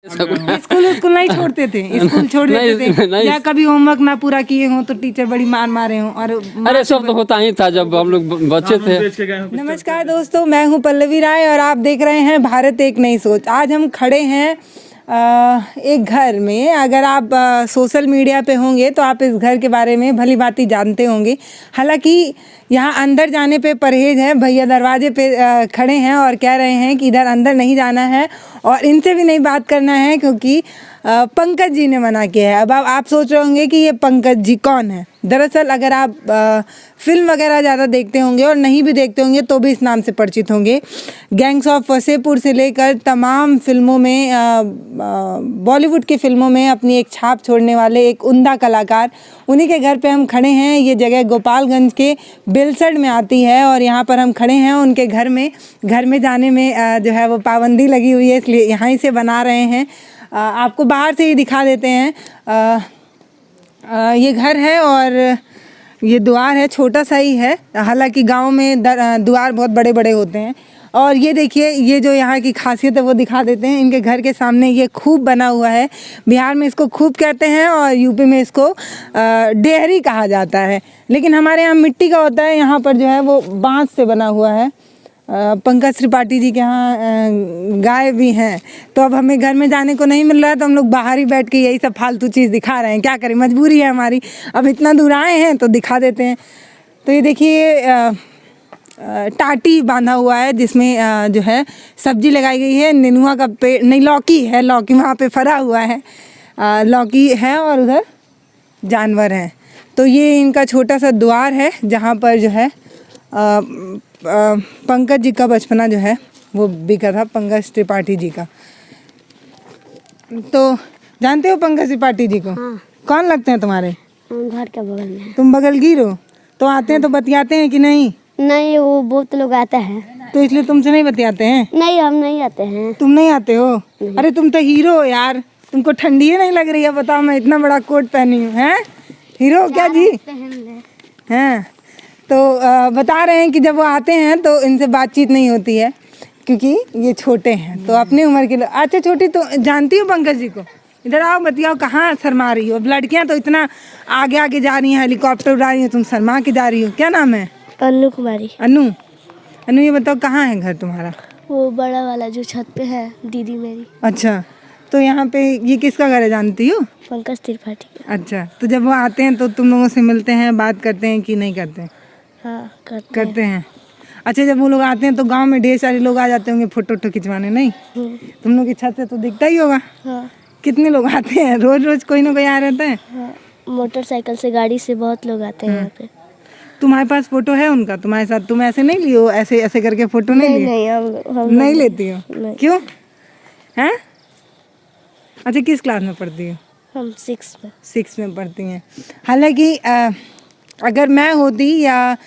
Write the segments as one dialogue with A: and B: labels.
A: School नहीं छोड़ते थे, स्कूल छोड़ देते थे या कभी होमवर्क ना पूरा किए हो तो टीचर बड़ी मार मारे हो? और
B: अरे सब तो होता ही था जब हम लोग बच्चे थे।
A: नमस्कार दोस्तों, मैं हूं पल्लवी राय और आप देख रहे हैं भारत एक नई सोच। आज हम खड़े हैं एक घर में। अगर आप सोशल मीडिया पे होंगे तो आप इस घर के बारे में भली भांति जानते होंगे। हालांकि यहाँ अंदर जाने पे परहेज है। भैया दरवाजे पे खड़े हैं और कह रहे हैं कि इधर अंदर नहीं जाना है और इनसे भी नहीं बात करना है क्योंकि पंकज जी ने मना किया है। अब आप सोच रहे होंगे कि ये पंकज जी कौन है। दरअसल अगर आप फिल्म वगैरह ज़्यादा देखते होंगे और नहीं भी देखते होंगे तो भी इस नाम से परिचित होंगे। गैंग्स ऑफ वसेपुर से लेकर तमाम फिल्मों में, बॉलीवुड की फिल्मों में अपनी एक छाप छोड़ने वाले एक उम्दा कलाकार, उन्हीं के घर पे हम खड़े हैं। ये जगह गोपालगंज के बेलसड़ में आती है और यहाँ पर हम खड़े हैं उनके घर में। घर में जाने में जो है वो पाबंदी लगी हुई है, इसलिए यहाँ ही से बना रहे हैं। आपको बाहर से ही दिखा देते हैं। ये घर है और ये द्वार है, छोटा सा ही है। हालांकि गांव में द्वार बहुत बड़े बड़े होते हैं। और ये देखिए, ये जो यहाँ की खासियत है वो दिखा देते हैं। इनके घर के सामने ये खूब बना हुआ है। बिहार में इसको खूब कहते हैं और यूपी में इसको डेहरी कहा जाता है, लेकिन हमारे यहाँ मिट्टी का होता है। यहाँ पर जो है वो बांस से बना हुआ है। पंकज त्रिपाठी जी के यहाँ गाय भी हैं, तो अब हमें घर में जाने को नहीं मिल रहा है तो हम लोग बाहर ही बैठ के यही सब फालतू चीज़ दिखा रहे हैं। क्या करें, मजबूरी है हमारी। अब इतना दूर आए हैं तो दिखा देते हैं। तो ये देखिए, टाटी बांधा हुआ है जिसमें जो है सब्जी लगाई गई है। नेनुआ का पेड़ नहीं, लौकी है, लौकी वहाँ पे फरा हुआ है। लौकी है और उधर जानवर हैं। तो ये इनका छोटा सा द्वार है जहाँ पर जो है पंकज जी का बचपना जो है वो बीता था, पंकज त्रिपाठी जी का। तो जानते हो पंकज त्रिपाठी जी को? हाँ। कौन लगते हैं तुम्हारे?
C: घर के बगल में।
A: तुम बगल की हो तो आते हैं तो बतियाते हैं कि नहीं?
C: नहीं, वो बहुत लोग आते हैं
A: तो इसलिए तुमसे नहीं बतियाते हैं?
C: नहीं, हम नहीं आते हैं।
A: तुम नहीं आते हो? अरे तुम तो हीरो हो यार, तुमको ठंडी नहीं लग रही है? बताओ, मैं इतना बड़ा कोट पहनी हूँ। हैं हीरो हो क्या जी? हैं तो बता रहे हैं कि जब वो आते हैं तो इनसे बातचीत नहीं होती है क्योंकि ये छोटे हैं। तो अपनी उम्र के लोग। अच्छा छोटी, तो जानती हो पंकज जी को? इधर आओ, बतियाओ, कहाँ शर्मा रही हो? अब लड़कियां तो इतना आगे आगे जा रही हैं, हेलीकॉप्टर उड़ा रही हैं, तुम शर्मा के जा रही हो। क्या नाम है?
C: अनु कुमारी।
A: अनु, ये बताओ कहाँ है घर तुम्हारा?
C: वो बड़ा वाला जो छत पे है, दीदी मेरी।
A: अच्छा, तो यहाँ पे ये किसका घर है जानती हो?
C: पंकज त्रिपाठी का।
A: अच्छा, तो जब वो आते हैं तो तुम लोगों से मिलते हैं, बात करते हैं कि नहीं करते हैं?
C: हाँ,
A: करते हैं। अच्छा, जब वो लोग आते हैं तो गांव में ढेर सारे लोग आ जाते होंगे फोटो खिंचवाने, नहीं? तुम लोग की छत से तो दिखता ही होगा।
C: हाँ।
A: कितने लोग आते हैं? रोज रोज कोई ना कोई आ रहता है?
C: हाँ, मोटरसाइकिल से, गाड़ी से बहुत लोग आते हैं यहाँ पे।
A: तुम्हारे पास फोटो है उनका तुम्हारे साथ? तुम ऐसे नहीं लियो, ऐसे ऐसे करके फोटो नहीं लिए?
C: नहीं, हम
A: नहीं लेती हो?
C: नहीं।
A: क्यों? हैं? अच्छा, किस क्लास में पढ़ती हो?
C: हम 6 में।
A: 6 में पढ़ती हैं। हालांकि अगर मैं होती या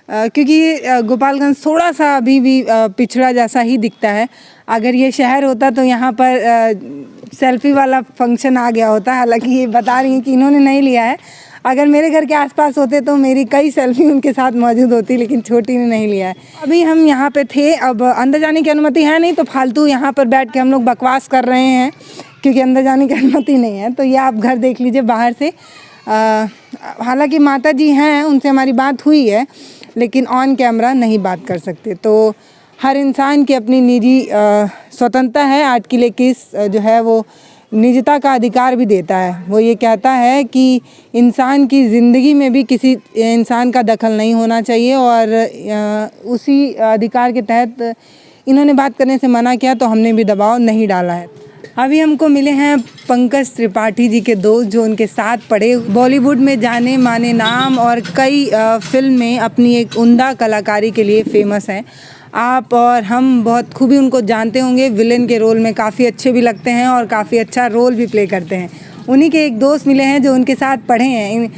A: क्योंकि गोपालगंज थोड़ा सा अभी भी पिछड़ा जैसा ही दिखता है। अगर ये शहर होता तो यहाँ पर सेल्फी वाला फंक्शन आ गया होता। हालांकि ये बता रही हैं कि इन्होंने नहीं लिया है। अगर मेरे घर के आसपास होते तो मेरी कई सेल्फी उनके साथ मौजूद होती, लेकिन छोटी ने नहीं लिया है। अभी हम यहाँ पे थे, अब अंदर जाने की अनुमति है नहीं, तो फालतू यहाँ पर बैठ के हम लोग बकवास कर रहे हैं क्योंकि अंदर जाने की अनुमति नहीं है। तो ये आप घर देख लीजिए बाहर से। हालांकि माता जी हैं, उनसे हमारी बात हुई है, लेकिन ऑन कैमरा नहीं बात कर सकते। तो हर इंसान की अपनी निजी स्वतंत्रता है। आर्टिकल 21 जो है वो निजता का अधिकार भी देता है। वो ये कहता है कि इंसान की ज़िंदगी में भी किसी इंसान का दखल नहीं होना चाहिए और उसी अधिकार के तहत इन्होंने बात करने से मना किया तो हमने भी दबाव नहीं डाला है। अभी हमको मिले हैं पंकज त्रिपाठी जी के दोस्त जो उनके साथ पढ़े, बॉलीवुड में जाने माने नाम और कई फिल्म में अपनी एक उम्दा कलाकारी के लिए फेमस हैं। आप और हम बहुत खूबी उनको जानते होंगे। विलेन के रोल में काफ़ी अच्छे भी लगते हैं और काफ़ी अच्छा रोल भी प्ले करते हैं। उन्हीं के एक दोस्त मिले हैं जो उनके साथ पढ़े हैं।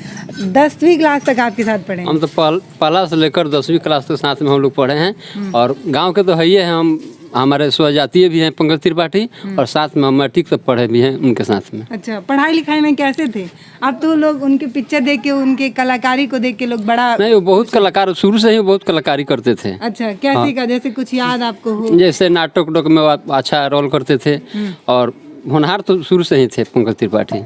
A: 10वीं क्लास तक आपके साथ पढ़े हैं?
B: हम तो पहला से लेकर 10वीं क्लास तक साथ में हम लोग पढ़े हैं और गांव के तो है ही है। हम हमारे स्वजातीय भी हैं पंकज त्रिपाठी और साथ में हम मैट्रिक तक पढ़े भी हैं उनके साथ में।
A: अच्छा, पढ़ाई लिखाई में कैसे थे? अब तो लोग उनके पिक्चर देख के, उनके कलाकारी को देख के लोग बड़ा
B: नहीं, वो बहुत कलाकार शुरू से ही बहुत कलाकारी करते थे।
A: अच्छा, कैसे का? जैसे कुछ याद आपको हो?
B: जैसे नाटक में अच्छा रोल करते थे और होनहार तो शुरू से ही थे पंकज त्रिपाठी।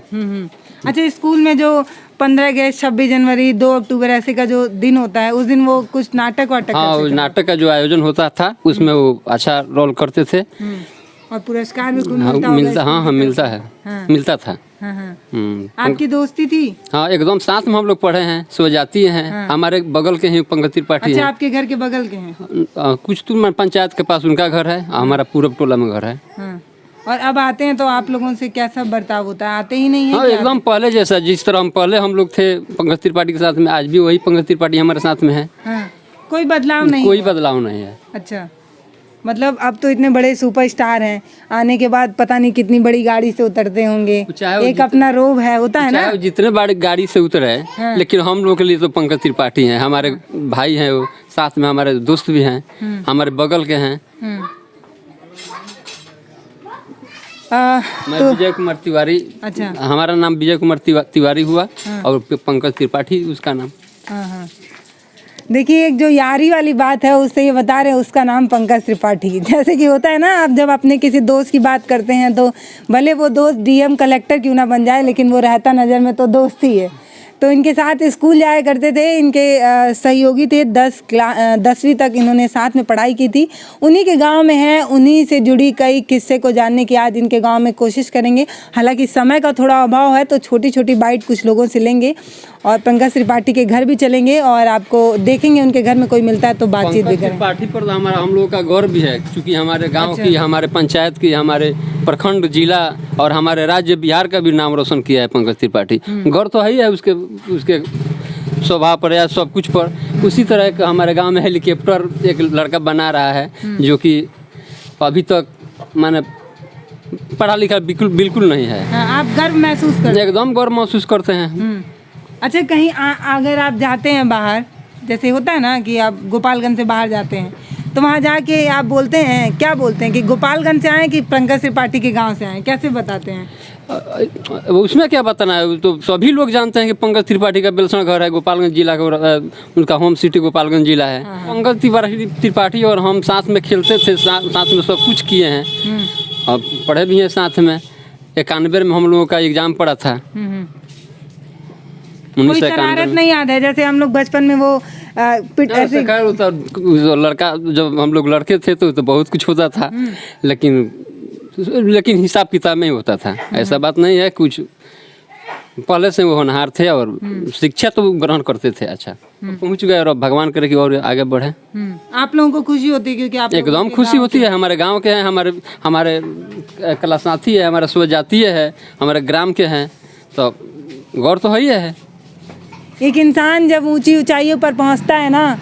A: अच्छा, स्कूल में जो 15 अगस्त, 26 जनवरी, 2 अक्टूबर ऐसे का जो दिन होता है, उस दिन वो कुछ नाटक वाटक
B: हाँ,
A: करते
B: उस
A: थे?
B: नाटक का जो आयोजन होता था उसमें वो अच्छा रोल करते थे।
A: और पुरस्कार भी खूब
B: हाँ,
A: मिलता होगा
B: मिलता, हाँ हाँ
A: स्कूल की
B: मिलता
A: तरफ
B: है,
A: से? हाँ,
B: मिलता था।
A: हाँ, हाँ।
B: हम्म,
A: आपकी दोस्ती थी?
B: हाँ एकदम साथ में हम लोग पढ़े हैं, स्वजातीय हैं।
A: हाँ।
B: हमारे बगल के ही पंकज त्रिपाठी
A: अच्छा,
B: हैं।
A: आपके घर के बगल के हैं?
B: कुछ तो पंचायत के पास उनका घर है, हमारा पूरब टोला में घर है।
A: हाँ। और अब आते हैं तो आप लोगों से कैसा बर्ताव होता है? आते ही नहीं है
B: हाँ
A: क्या?
B: एकदम पहले जैसा, जिस तरह हम लोग थे पंकज त्रिपाठी के साथ में, आज भी वही पंकज त्रिपाठी हमारे साथ में है।
A: हाँ, कोई बदलाव नहीं
B: कोई
A: हुआ?
B: बदलाव नहीं है।
A: अच्छा, मतलब अब तो इतने बड़े सुपरस्टार हैं, आने के बाद पता नहीं कितनी बड़ी गाड़ी से उतरते होंगे,
B: चाहे वो
A: एक अपना रोब है, होता है ना?
B: चाहे वो जितने बड़े गाड़ी से उतरे,
A: हाँ।
B: लेकिन हम लोग के लिए तो पंकज त्रिपाठी हैं, हमारे भाई हैं, वो साथ में हमारे दोस्त भी हैं, हमारे बगल के हैं। मैं
A: तो
B: विजय कुमार तिवारी,
A: अच्छा,
B: हमारा नाम विजय कुमार तिवारी हुआ और पंकज त्रिपाठी उसका नाम।
A: हाँ हाँ, देखिए एक जो यारी वाली बात है उससे ये बता रहे हैं उसका नाम पंकज त्रिपाठी। जैसे कि होता है ना, आप जब अपने किसी दोस्त की बात करते हैं तो भले वो दोस्त डीएम कलेक्टर क्यों ना बन जाए, लेकिन वो रहता नज़र में तो दोस्त ही है। तो इनके साथ स्कूल जाया करते थे, इनके सहयोगी थे, 10वीं तक इन्होंने साथ में पढ़ाई की थी। उन्हीं के गांव में है, उन्हीं से जुड़ी कई किस्से को जानने की आज इनके गांव में कोशिश करेंगे। हालांकि समय का थोड़ा अभाव है तो छोटी छोटी बाइट कुछ लोगों से लेंगे और पंकज त्रिपाठी के घर भी चलेंगे और आपको देखेंगे उनके घर में कोई मिलता है तो बातचीत भी करेंगे।
B: त्रिपाठी पर हम लोगों का गौरव भी है, क्योंकि हमारे गांव की, हमारे पंचायत की, हमारे प्रखंड, जिला और हमारे राज्य बिहार का भी नाम रोशन किया है पंकज त्रिपाठी। गौरव तो है ही है उसके स्वभाव पर या सब कुछ पर। उसी तरह का हमारे गांव में हेलीकॉप्टर एक लड़का बना रहा है, जो कि अभी तक माने पढ़ा लिखा बिल्कुल नहीं है।
A: हाँ, आप गर्व महसूस करते हैं?
B: एकदम गौरव महसूस करते हैं।
A: अच्छा, कहीं अगर आप जाते हैं बाहर, जैसे होता है ना कि आप गोपालगंज से बाहर जाते हैं तो वहाँ जाके आप बोलते हैं, क्या बोलते हैं कि गोपालगंज से आए कि पंकज त्रिपाठी के गांव से आए, कैसे बताते हैं?
B: उसमें क्या बताना है, तो सभी लोग जानते हैं कि पंकज त्रिपाठी का बेलसण घर है, गोपालगंज जिला का, उनका होम सिटी गोपालगंज जिला है। पंकज त्रिपाठी और हम साथ में खेलते थे, साथ में सब कुछ किए हैं और पढ़े भी हैं साथ में। 91 में हम लोगों का एग्जाम पड़ा था।
A: कोई शरारत नहीं याद है? जैसे हम लोग बचपन में वो ऐसे
B: लड़का, जब हम लोग लड़के थे तो बहुत कुछ होता था, लेकिन हिसाब किताब में ही होता था। ऐसा बात नहीं है, कुछ पहले से वो होनहार थे और शिक्षा तो ग्रहण करते थे। अच्छा, पहुंच गए और अब भगवान करे कि और आगे बढ़े।
A: आप लोगों को खुशी होती है क्योंकि आप
B: एकदम खुशी होती है। हमारे गांव के हैं, हमारे कला साथी है, हमारा स्वजातीय है, हमारे ग्राम के हैं, तो गौर तो ही है।
A: एक इंसान जब ऊंची ऊंचाइयों पर पहुंचता है ना,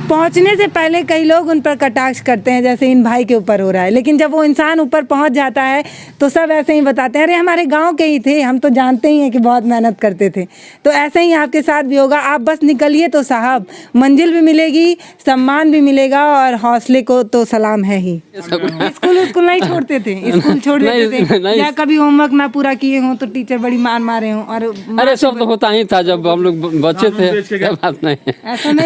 A: पहुंचने से पहले कई लोग उन पर कटाक्ष करते हैं, जैसे इन भाई के ऊपर हो रहा है, लेकिन जब वो इंसान ऊपर पहुंच जाता है तो सब ऐसे ही बताते हैं, अरे हमारे गांव के ही थे, हम तो जानते ही हैं कि बहुत मेहनत करते थे। तो ऐसे ही आपके साथ भी होगा, आप बस निकलिए तो साहब, मंजिल भी मिलेगी, सम्मान भी मिलेगा और हौसले को तो सलाम है ही। स्कूल नहीं छोड़ते थे? स्कूल छोड़ देते थे या कभी होमवर्क ना पूरा किए हों तो टीचर बड़ी मार मारे हों? और
B: अरे सब तो होता ही था जब हम लोग बच्चे थे। ऐसा बात नहीं है,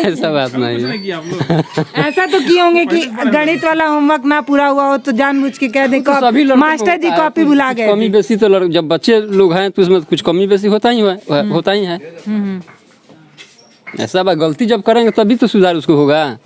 B: ऐसा बात नहीं है।
A: ऐसा तो किए होंगे कि गणित वाला होमवर्क ना पूरा हुआ हो तो जानबूझ के कह दे मास्टर जी कॉपी भुला गए।
B: कमी बेसी तो जब बच्चे लोग हैं तो उसमें कुछ कमी बेसी होता ही है। ऐसा बात, गलती जब करेंगे तभी तो सुधार उसको होगा।